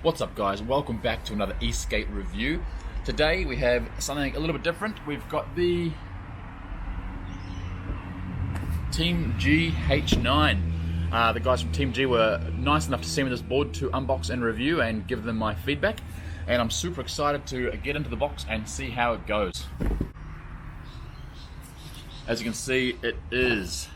What's up guys, welcome back to another e-skate review. Today we have something a little bit different. We've got the TeamGee H9. The guys from TeamGee were nice enough to send me this board to unbox and review and give them my feedback. And I'm super excited to get into the box and see how it goes. As you can see, it is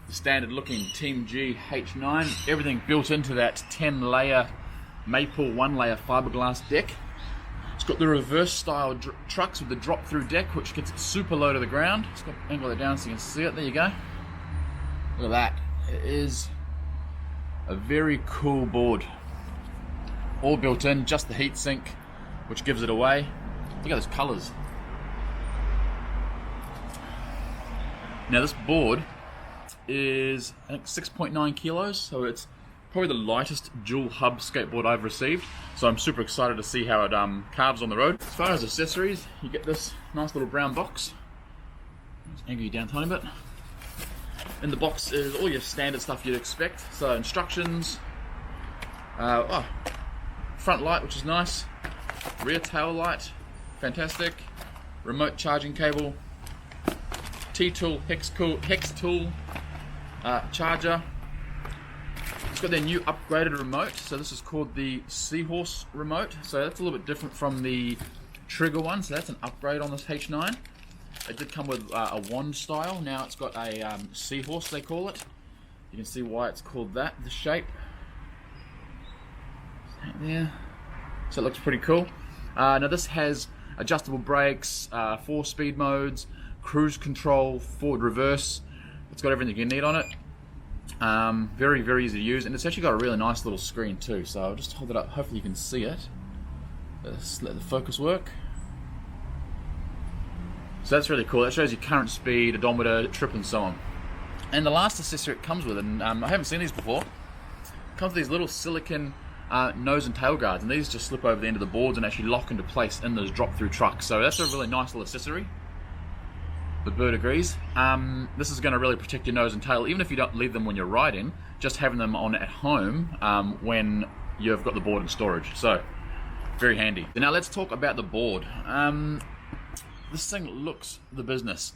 the standard looking TeamGee H9. Everything built into that 10 layer maple 1-layer fiberglass deck. It's got the reverse style trucks with the drop through deck, which gets it super low to the ground. It's got angle it down so you can see it. There you go. Look at that. It is a very cool board. All built in, just the heat sink, which gives it away. Look at those colors. Now this board is, I think, 6.9 kilos, so it's probably the lightest dual hub skateboard I've received, so I'm super excited to see how it carves on the road. As far as accessories, you get this nice little brown box. Let's angle you down a tiny bit. In the box is all your standard stuff you'd expect. So instructions, front light, which is nice, rear tail light, fantastic, remote charging cable, T-tool, hex tool, charger. It's got their new upgraded remote, so this is called the Seahorse remote, so that's a little bit different from the Trigger one, so that's an upgrade on this H9. It did come with a wand style, now it's got a Seahorse they call it. You can see why it's called that, the shape. There. So it looks pretty cool. Now this has adjustable brakes, 4 speed modes, cruise control, forward reverse. It's got everything you need on it. Very, very easy to use, and it's actually got a really nice little screen too, so I'll just hold it up, hopefully you can see it. Let's let the focus work. So that's really cool. That shows your current speed, odometer, trip, and so on. And the last accessory it comes with, and I haven't seen these before, it comes with these little silicon nose and tail guards, and these just slip over the end of the boards and actually lock into place in those drop-through trucks. So that's a really nice little accessory. The bird agrees. This is going to really protect your nose and tail, even if you don't leave them when you're riding, just having them on at home when you've got the board in storage. So, very handy. Now let's talk about the board. This thing looks the business.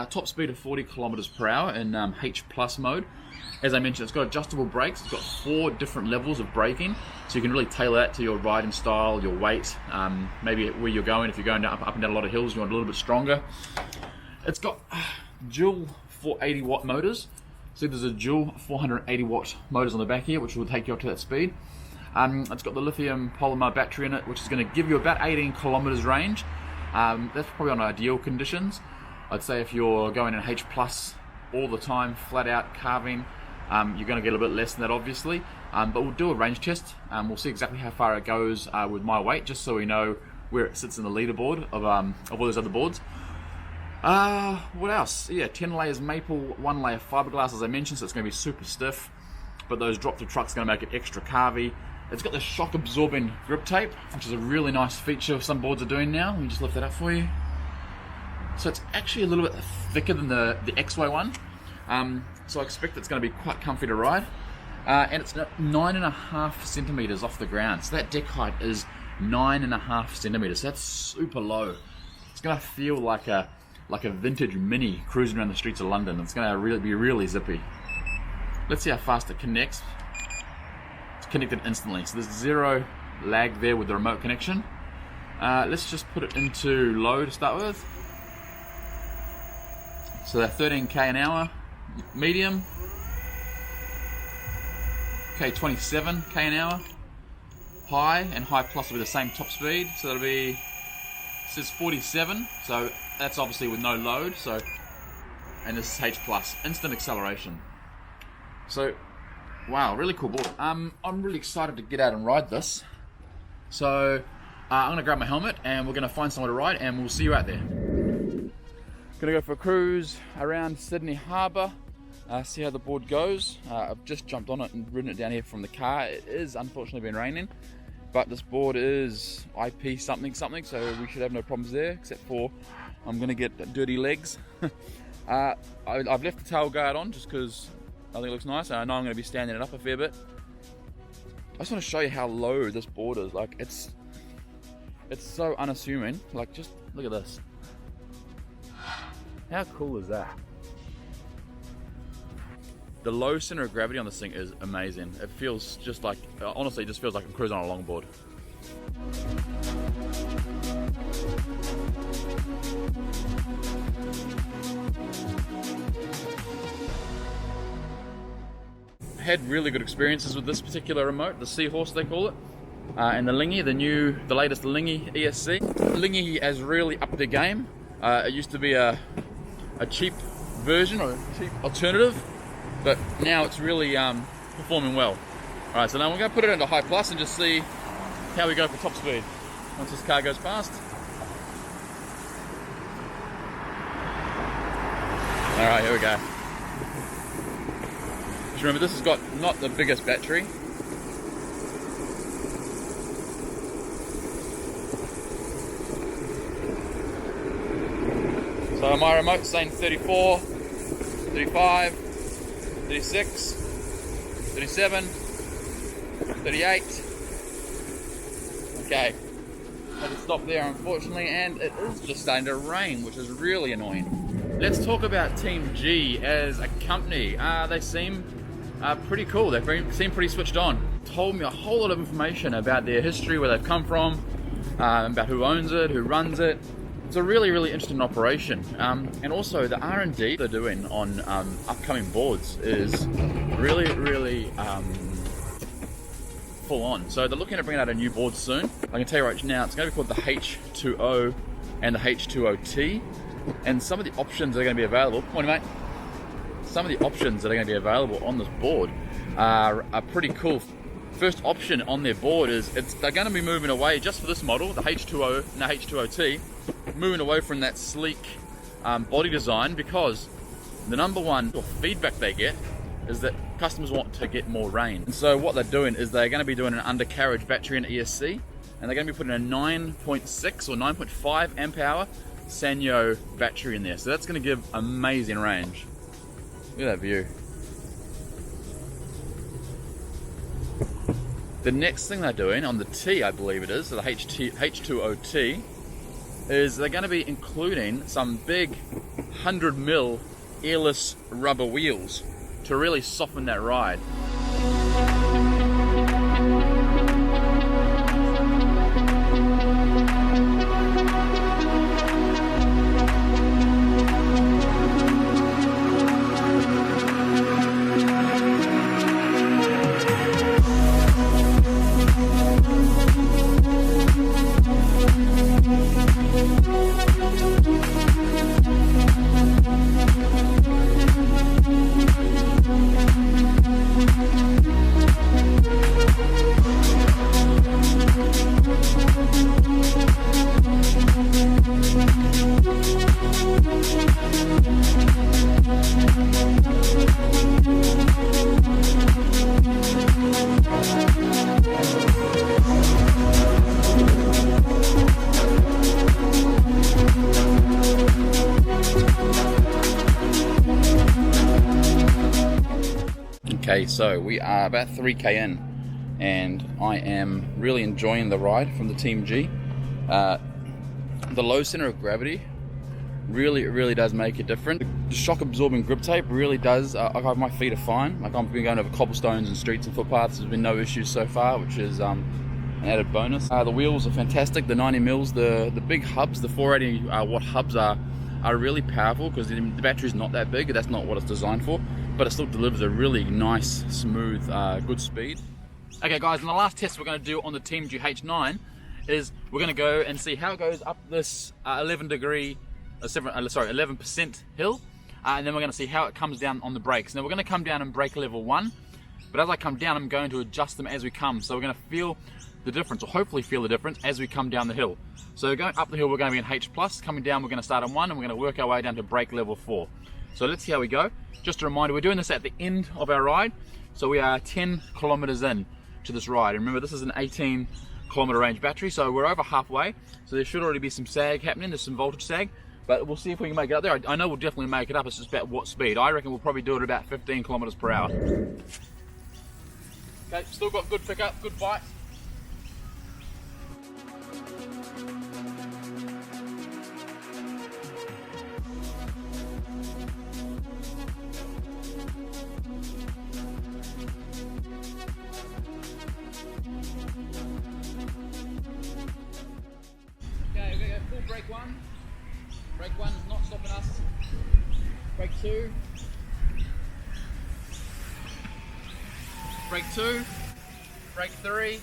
Top speed of 40 kilometers per hour in H+ mode. As I mentioned, it's got adjustable brakes. It's got 4 different levels of braking, so you can really tailor that to your riding style, your weight, maybe where you're going. If you're going up and down a lot of hills, you want a little bit stronger. It's got dual 480 watt motors. So there's a dual 480 watt motors on the back here, which will take you up to that speed. It's got the lithium polymer battery in it, which is going to give you about 18 kilometers range. That's probably on ideal conditions. I'd say if you're going in H+ all the time, flat out carving, you're going to get a bit less than that, obviously. But we'll do a range test. We'll see exactly how far it goes with my weight, just so we know where it sits in the leaderboard of all those other boards. What else? Yeah, 10 layers maple, 1-layer fiberglass, as I mentioned, so it's going to be super stiff, but those drop-through trucks are going to make it extra carvy. It's got the shock-absorbing grip tape, which is a really nice feature some boards are doing now. Let me just lift that up for you. So it's actually a little bit thicker than the X-Way one, so I expect it's going to be quite comfy to ride. And it's 9.5 centimeters off the ground, so that deck height is 9.5 centimeters, so that's super low. It's going to feel like a vintage Mini cruising around the streets of London. It's going to be really zippy. Let's see how fast it connects. It's connected instantly, so there's 0 lag there with the remote connection. Let's just put it into low to start with. So they're 13k an hour, medium. Okay, 27k an hour. High, and high plus will be the same top speed, so that'll be, it says 47, so that's obviously with no load. So, and this is H+, instant acceleration. So, wow, really cool board. I'm really excited to get out and ride this. So, I'm gonna grab my helmet and we're gonna find somewhere to ride, and we'll see you out there. Gonna go for a cruise around Sydney Harbour, see how the board goes. I've just jumped on it and ridden it down here from the car. It is unfortunately been raining, but this board is IP something, so we should have no problems there, except for I'm gonna get dirty legs. I've left the tail guard on just because I think it looks nice. I know I'm gonna be standing it up a fair bit. I just want to show you how low this board is. Like, it's so unassuming. Like, just look at this. How cool is that? The low center of gravity on this thing is amazing. It feels just like, honestly, it just feels like I'm cruising on a longboard. Had really good experiences with this particular remote, the Seahorse they call it, and the Lingy, the latest Lingy ESC. Lingy has really upped their game. It used to be a cheap version or a cheap alternative, but now it's really performing well. Alright, so now we're going to put it into high plus and just see how we go for top speed once this car goes past. Alright, here we go. Just remember, this has got not the biggest battery. So my remote's saying 34, 35, 36, 37, 38. Okay, I had to stop there unfortunately, and it is just starting to rain, which is really annoying. Let's talk about TeamGee as a company. They seem pretty cool. They seem pretty switched on. Told me a whole lot of information about their history, where they've come from, about who owns it, who runs it. It's a really, really interesting operation. And also the R&D they're doing on upcoming boards is really, really full on. So they're looking at bringing out a new board soon. I can tell you right now, it's going to be called the H2O and the H2OT. And some of the options that are going to be available, morning mate, some of the options that are going to be available on this board are pretty cool. First option on their board is they're going to be moving away, just for this model, the H2O and the H2OT, moving away from that sleek body design, because the number one feedback they get is that customers want to get more range. And so what they're doing is they're going to be doing an undercarriage battery in ESC, and they're going to be putting a 9.6 or 9.5 amp hour Sanyo battery in there. So that's going to give amazing range. Look at that view. The next thing they're doing on the T, I believe it is, so the H2OT, is they're going to be including some big 100mm airless rubber wheels to really soften that ride. Okay, so we are about 3k in, and I am really enjoying the ride from the TeamGee. The low center of gravity really does make a difference. The shock absorbing grip tape really does, my feet are fine. Like, I've been going over cobblestones and streets and footpaths, there's been no issues so far, which is an added bonus. The wheels are fantastic, the 90mm, the big hubs, the 480 watt hubs are really powerful, because the battery's not that big, that's not what it's designed for, but it still delivers a really nice, smooth, good speed. Okay guys, and the last test we're going to do on the TeamGee H9 is we're going to go and see how it goes up this 11% hill, and then we're going to see how it comes down on the brakes. Now we're going to come down in brake level 1, but as I come down I'm going to adjust them as we come, so we're going to feel the difference, or hopefully feel the difference as we come down the hill. So going up the hill we're going to be in H+, coming down we're going to start on 1, and we're going to work our way down to brake level 4. So let's see how we go. Just a reminder, we're doing this at the end of our ride, so we are 10 kilometers in to this ride. And remember, this is an 18 kilometer range battery, so we're over halfway, so there should already be some sag happening, there's some voltage sag, but we'll see if we can make it up there. I know we'll definitely make it up, it's just about what speed. I reckon we'll probably do it at about 15 kilometers per hour. Okay, still got good pickup, good bite. Okay, we're gonna go full brake one. Brake one is not stopping us. Brake two. Brake two. Brake three.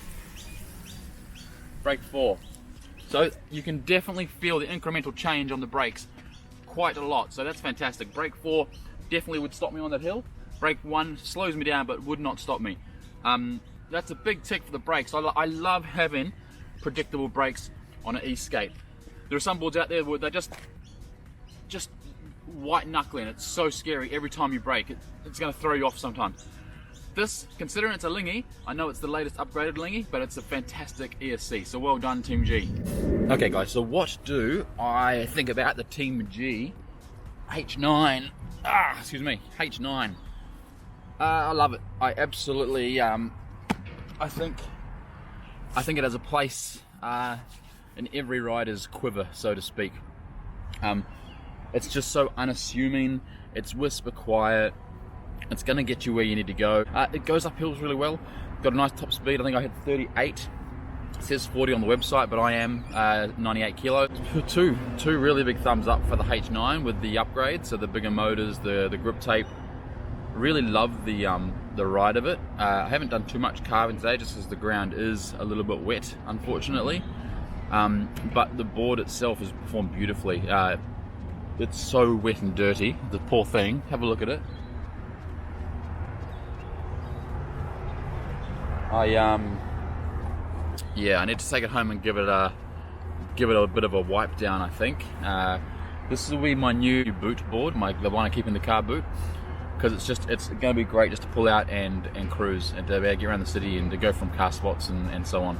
Brake four. So you can definitely feel the incremental change on the brakes quite a lot. So that's fantastic. Brake four definitely would stop me on that hill. Brake one slows me down but would not stop me. That's a big tick for the brakes. I love having predictable brakes on an e-skate. There are some boards out there where they're just white knuckling. It's so scary every time you brake. It's going to throw you off sometimes. This, considering it's a Lingy, I know it's the latest upgraded Lingy, but it's a fantastic ESC. So well done, TeamGee. Okay, guys. So what do I think about the TeamGee H9? Excuse me, H9. I love it. I absolutely. I think it has a place in every rider's quiver, so to speak. It's just so unassuming, it's whisper quiet, it's going to get you where you need to go. It goes up hills really well, got a nice top speed. I think I hit 38, it says 40 on the website, but I am 98 kilos. Two really big thumbs up for the H9 with the upgrade, so the bigger motors, the grip tape. Really love the ride of it. I haven't done too much carving today just because the ground is a little bit wet, unfortunately. But the board itself has performed beautifully. It's so wet and dirty, the poor thing. Have a look at it. Yeah, I need to take it home and give it a bit of a wipe down, I think. This will be my new boot board, the one I keep in the car boot, because it's going to be great just to pull out and cruise and to get around the city and to go from car spots and so on.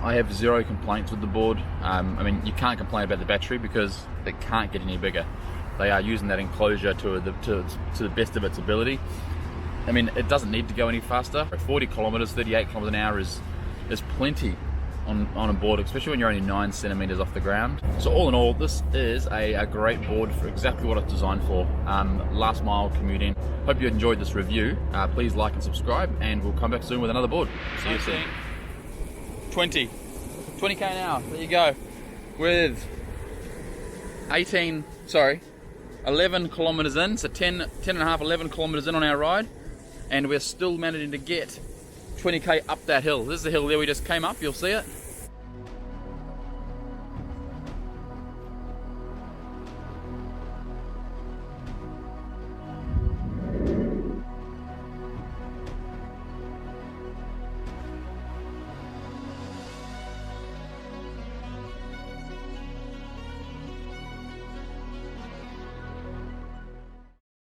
I have zero complaints with the board. I mean, you can't complain about the battery because it can't get any bigger. They are using that enclosure to the best of its ability. I mean, it doesn't need to go any faster. 40 kilometers, 38 kilometers an hour is plenty on a board, especially when you're only 9 centimeters off the ground. So all in all, this is a great board for exactly what it's designed for. Last mile commuting. Hope you enjoyed this review. Please like and subscribe, and we'll come back soon with another board. See you soon. 20k an hour, there you go, with 11 kilometers in, so 10 and a half, 11 kilometers in on our ride, and we're still managing to get 20k up that hill. This is the hill there we just came up, you'll see it.